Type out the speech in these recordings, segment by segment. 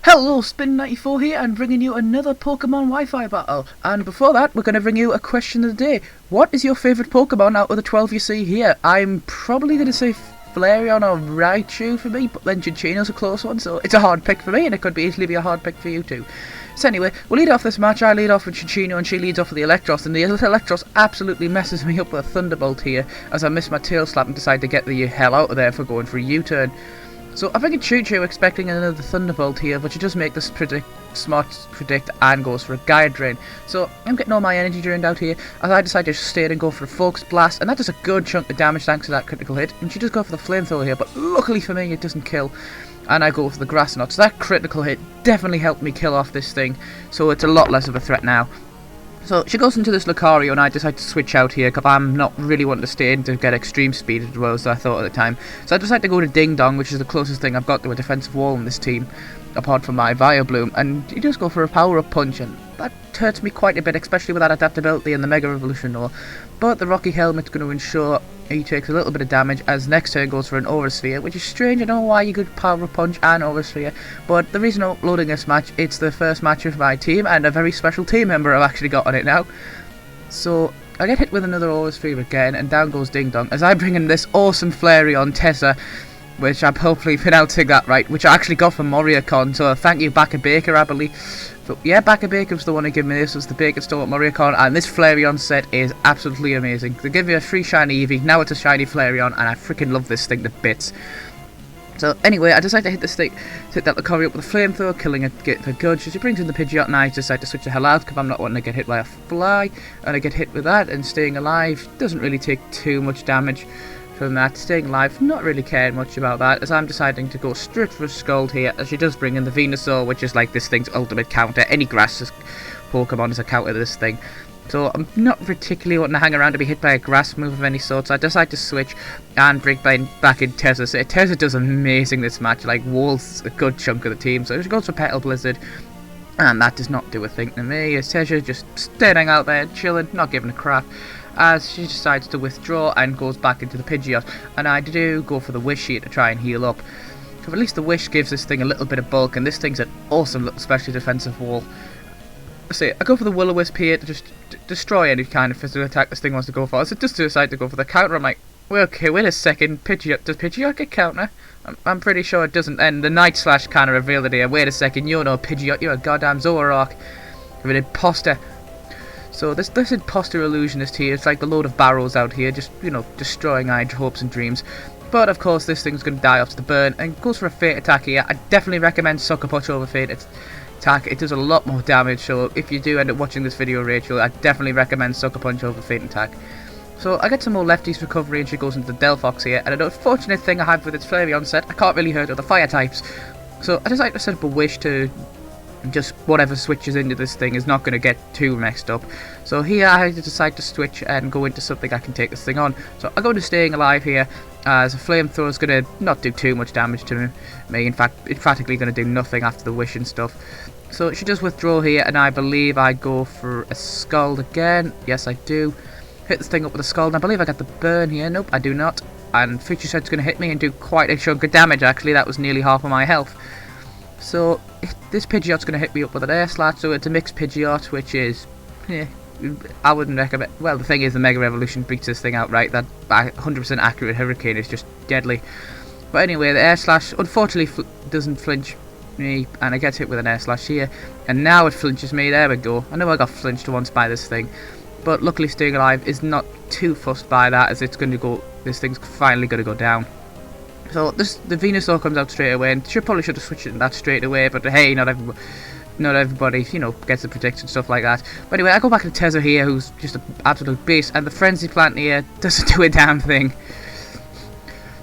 Hello, Spin94 here, and bringing you another Pokemon Wi-Fi battle. And before that, we're going to bring you a question of the day. What is your favourite Pokemon out of the 12 you see here? I'm probably going to say Flareon or Raichu for me, but then Cinccino's a close one, so it's a hard pick for me, and it could easily be a hard pick for you too. So anyway, we'll lead off this match. I lead off with Cinccino, and she leads off with the Electros, and the Electros absolutely messes me up with a Thunderbolt here, as I miss my tail slap and decide to get the hell out of there for going for a U-turn. So I think it's Choo-Choo expecting another Thunderbolt here, but she does make this smart predict and goes for a Guide Drain. So I'm getting all my energy drained out here, as I decide to stay and go for a Focus Blast, and that does a good chunk of damage thanks to that critical hit. And she does go for the Flamethrower here, but luckily for me it doesn't kill. And I go for the Grass Knot. So that critical hit definitely helped me kill off this thing, so it's a lot less of a threat now. So she goes into this Lucario, and I decide to switch out here because I'm not really wanting to stay in to get extreme speed as well as I thought at the time. So I decide to go to Ding Dong, which is the closest thing I've got to a defensive wall in this team, apart from my Vileplume, and he does go for a power-up punch, and that hurts me quite a bit, especially with that adaptability and the Mega Revolution lore. But the Rocky Helmet's going to ensure he takes a little bit of damage, as next turn goes for an Aura Sphere, which is strange. I don't know why you could power punch and Aura Sphere, but the reason I'm uploading this match, it's the first match of my team, and a very special team member I've actually got on it now. So I get hit with another Aura Sphere again, and down goes Ding Dong, as I bring in this awesome Flareon TECZA, which I'm hopefully pronouncing that right, which I actually got from Moriacon, so thank you Backer Baker, I believe. So yeah, Backer Baker was the one who gave me this, was the Baker store at Moriacon, and this Flareon set is absolutely amazing. They give you a free shiny Eevee, now it's a shiny Flareon, and I freaking love this thing to bits. So anyway, I decide to hit this thing, hit that Lucario up with a Flamethrower, killing it, get the good. So she brings in the Pidgeot, and I decide to switch the hell out because I'm not wanting to get hit by a fly, and I get hit with that, and staying alive doesn't really take too much damage from that. Staying alive, not really caring much about that, as I'm deciding to go straight for a Scald here, as she does bring in the Venusaur, which is like this thing's ultimate counter. Any grass Pokemon is a counter to this thing. So I'm not particularly wanting to hang around to be hit by a grass move of any sort, so I decide to switch and bring back in TECZA. So TECZA does amazing this match, like walls a good chunk of the team, so she goes for Petal Blizzard, and that does not do a thing to me, as TECZA just standing out there, chilling, not giving a crap, as she decides to withdraw and goes back into the Pidgeot, and I do go for the Wish here to try and heal up. So at least the Wish gives this thing a little bit of bulk, and this thing's an awesome little special defensive wall. So I go for the Will-O-Wisp here to just destroy any kind of physical attack this thing wants to go for. So just decide to go for the counter. I'm like, well, okay, wait a second, Pidgeot, does Pidgeot get counter? I'm pretty sure it doesn't, and the Night Slash kind of revealed it here. Wait a second, you're no Pidgeot, you're a goddamn Zoroark. You're an imposter. So this imposter illusionist here, it's like the load of barrels out here, just, you know, destroying our hopes and dreams. But of course this thing's going to die off to the burn, and goes for a Fate Attack here. I definitely recommend Sucker Punch over Fate Attack. It does a lot more damage, so if you do end up watching this video, Rachel, I definitely recommend Sucker Punch over Fate Attack. So I get some more Lefty's recovery, and she goes into the Delphox here, and an unfortunate thing I have with its Flareon set, I can't really hurt other fire types. So I decide to set up a Wish to just whatever switches into this thing is not going to get too messed up. So here I decide to switch and go into something I can take this thing on. So I go to Staying Alive here, as a Flamethrower is going to not do too much damage to me. In fact, it's practically going to do nothing after the Wish and stuff. So she does withdraw here, and I believe I go for a Scald again. Yes, I do. Hit this thing up with a Scald, and I believe I got the burn here. Nope, I do not. And Future Set's going to hit me and do quite a chunk of damage, actually. That was nearly half of my health. So this Pidgeot's going to hit me up with an Air Slash, so it's a mixed Pidgeot, which is, I wouldn't recommend. Well, the thing is, the Mega Revolution beats this thing outright. That 100% accurate Hurricane is just deadly. But anyway, the Air Slash unfortunately doesn't flinch me, and I get hit with an Air Slash here, and now it flinches me. There we go. I know I got flinched once by this thing, but luckily Staying Alive is not too fussed by that, as it's going to go. This thing's finally going to go down. So the Venusaur comes out straight away, and she probably should have switched it to that straight away, but hey, not everybody, you know, gets the predicts and stuff like that. But anyway, I go back to TECZA here, who's just an absolute beast, and the Frenzy Plant here doesn't do a damn thing.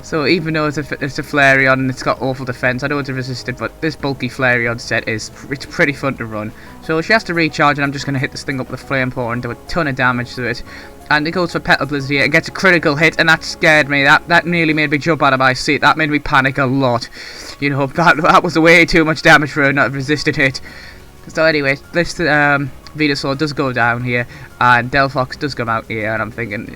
So even though it's a Flareon and it's got awful defense, I know it's resisted, but this bulky Flareon set it's pretty fun to run. So she has to recharge, and I'm just going to hit this thing up with a Flamethrower and do a ton of damage to it. And it goes for Petal Blizzard here and gets a critical hit, and that scared me. That nearly made me jump out of my seat. That made me panic a lot. You know, that was way too much damage for a not resisted hit. So anyway, this Venusaur does go down here, and Delphox does come out here, and I'm thinking,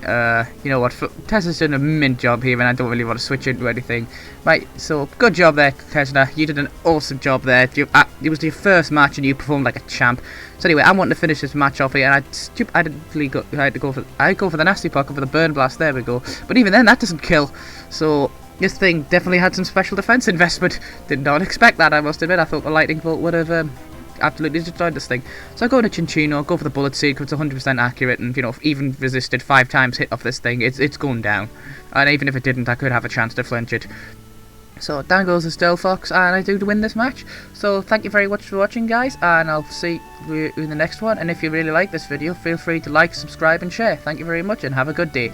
you know what, TECZA's done a mint job here, and I don't really want to switch into anything. Right, so good job there, TECZA. You did an awesome job there. It was your first match, and you performed like a champ. So anyway, I'm wanting to finish this match off here, and I go for the nasty pocket for the burn blast. There we go. But even then, that doesn't kill. So this thing definitely had some special defense investment. Did not expect that, I must admit. I thought the lightning bolt would have absolutely destroyed this thing. So I go to Chinchino, go for the bullet seed because it's 100% accurate, and you know, even resisted 5 times hit off this thing, it's going down. And even if it didn't, I could have a chance to flinch it. So down goes the Delphox, and I do win this match. So thank you very much for watching, guys, and I'll see you in the next one. And if you really like this video, feel free to like, subscribe and share. Thank you very much, and have a good day.